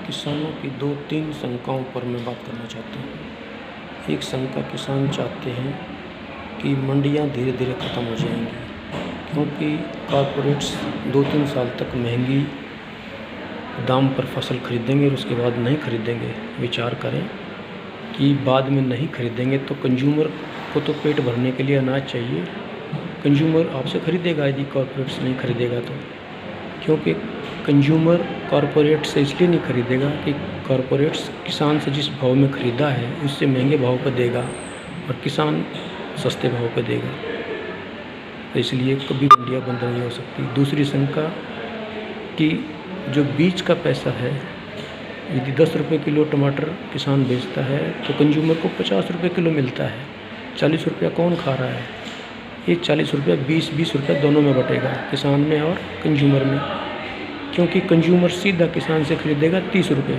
किसानों की 2-3 शंकाओं पर मैं बात करना चाहता हूँ। एक शंका किसान चाहते हैं कि मंडियाँ धीरे धीरे ख़त्म हो जाएंगी, क्योंकि कॉरपोरेट्स 2-3 साल तक महंगी दाम पर फसल खरीदेंगे और उसके बाद नहीं खरीदेंगे। विचार करें कि बाद में नहीं खरीदेंगे तो कंज्यूमर को तो पेट भरने के लिए अनाज चाहिए। कंज्यूमर आपसे खरीदेगा यदि कॉरपोरेट्स नहीं खरीदेगा तो, क्योंकि कंज्यूमर कॉरपोरेट से इसलिए नहीं खरीदेगा कि कॉरपोरेट्स किसान से जिस भाव में ख़रीदा है उससे महंगे भाव पर देगा और किसान सस्ते भाव पर देगा, तो इसलिए कभी मंडियाँ बंद नहीं हो सकती। दूसरी शंका कि जो बीज का पैसा है, यदि 10 रुपये किलो टमाटर किसान बेचता है तो कंज्यूमर को 50 रुपये किलो मिलता है। 40 रुपया कौन खा रहा है? ये 40 रुपया 20-20 रुपये दोनों में बटेगा, किसान में और कंज्यूमर में, क्योंकि कंज्यूमर सीधा किसान से खरीदेगा 30 रुपये,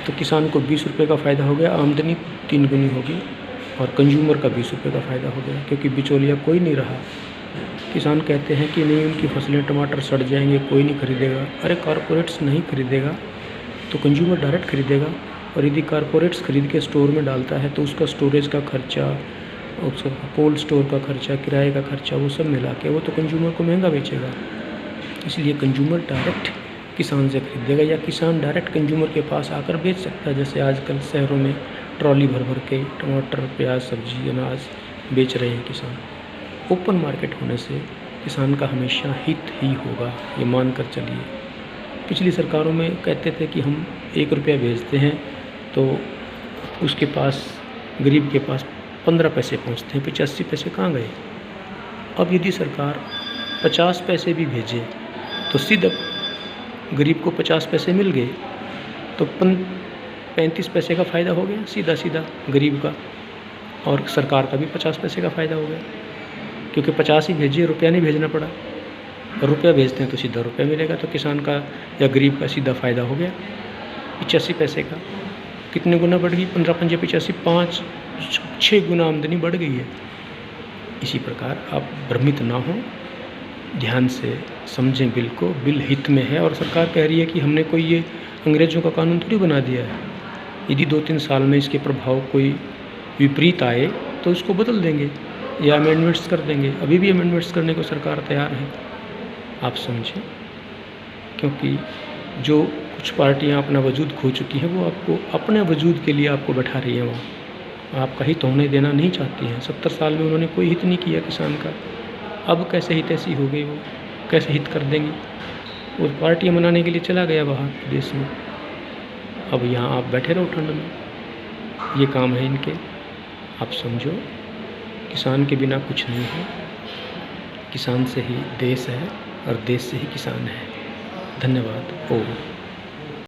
तो किसान को 20 रुपये का फ़ायदा हो गया, आमदनी 3 गुनी होगी, और कंज्यूमर का 20 रुपये का फ़ायदा हो गया, क्योंकि बिचौलिया कोई नहीं रहा। किसान कहते हैं कि नहीं, उनकी फसलें टमाटर सड़ जाएंगे, कोई नहीं खरीदेगा। अरे कॉरपोरेट्स नहीं खरीदेगा तो कंज्यूमर डायरेक्ट खरीदेगा, और यदि कॉरपोरेट्स खरीद के स्टोर में डालता है तो उसका स्टोरेज का खर्चा, उसका कोल्ड स्टोर का खर्चा, किराए का खर्चा, वो सब मिला के वो तो कंज्यूमर को महंगा बेचेगा। इसलिए कंज्यूमर डायरेक्ट किसान से खरीदेगा, या किसान डायरेक्ट कंज्यूमर के पास आकर बेच सकता है। जैसे आजकल शहरों में ट्रॉली भर भर के टमाटर, प्याज, सब्जी, अनाज बेच रहे हैं किसान। ओपन मार्केट होने से किसान का हमेशा हित ही होगा, ये मान कर चलिए। पिछली सरकारों में कहते थे कि हम 1 रुपया भेजते हैं तो उसके पास, गरीब के पास 15 पैसे पहुँचते हैं, 85 पैसे कहाँ गए? अब यदि सरकार 50 पैसे भी भेजे तो सीधा गरीब को 50 पैसे मिल गए, तो 35 पैसे का फ़ायदा हो गया सीधा सीधा गरीब का, और सरकार का भी 50 पैसे का फ़ायदा हो गया, क्योंकि 50 ही भेजिए, रुपया नहीं भेजना पड़ा। और रुपया भेजते हैं तो सीधा रुपया मिलेगा, तो किसान का या गरीब का सीधा फ़ायदा हो गया 85 पैसे का। कितने गुना बढ़ गई? 15-5 85, 5-6 गुना आमदनी बढ़ गई है। इसी प्रकार आप भ्रमित ना हों, ध्यान से समझें बिल को। बिल हित में है, और सरकार कह रही है कि हमने कोई ये अंग्रेज़ों का कानून थोड़ी बना दिया है। यदि 2-3 साल में इसके प्रभाव कोई विपरीत आए तो उसको बदल देंगे या अमेंडमेंट्स कर देंगे। अभी भी अमेंडमेंट्स करने को सरकार तैयार है, आप समझें। क्योंकि जो कुछ पार्टियां अपना वजूद खो चुकी हैं, वो आपको अपने वजूद के लिए आपको बैठा रही हैं, वहाँ आपका हित होने देना नहीं चाहती हैं। 70 साल में उन्होंने कोई हित नहीं किया किसान का, अब कैसे हित ऐसी हो गई, वो कैसे हित कर देंगी? वो पार्टियाँ मनाने के लिए चला गया बाहर देश में, अब यहाँ आप बैठे रहो ठंड में। ये काम है इनके, आप समझो। किसान के बिना कुछ नहीं है, किसान से ही देश है और देश से ही किसान है। धन्यवाद। ओम।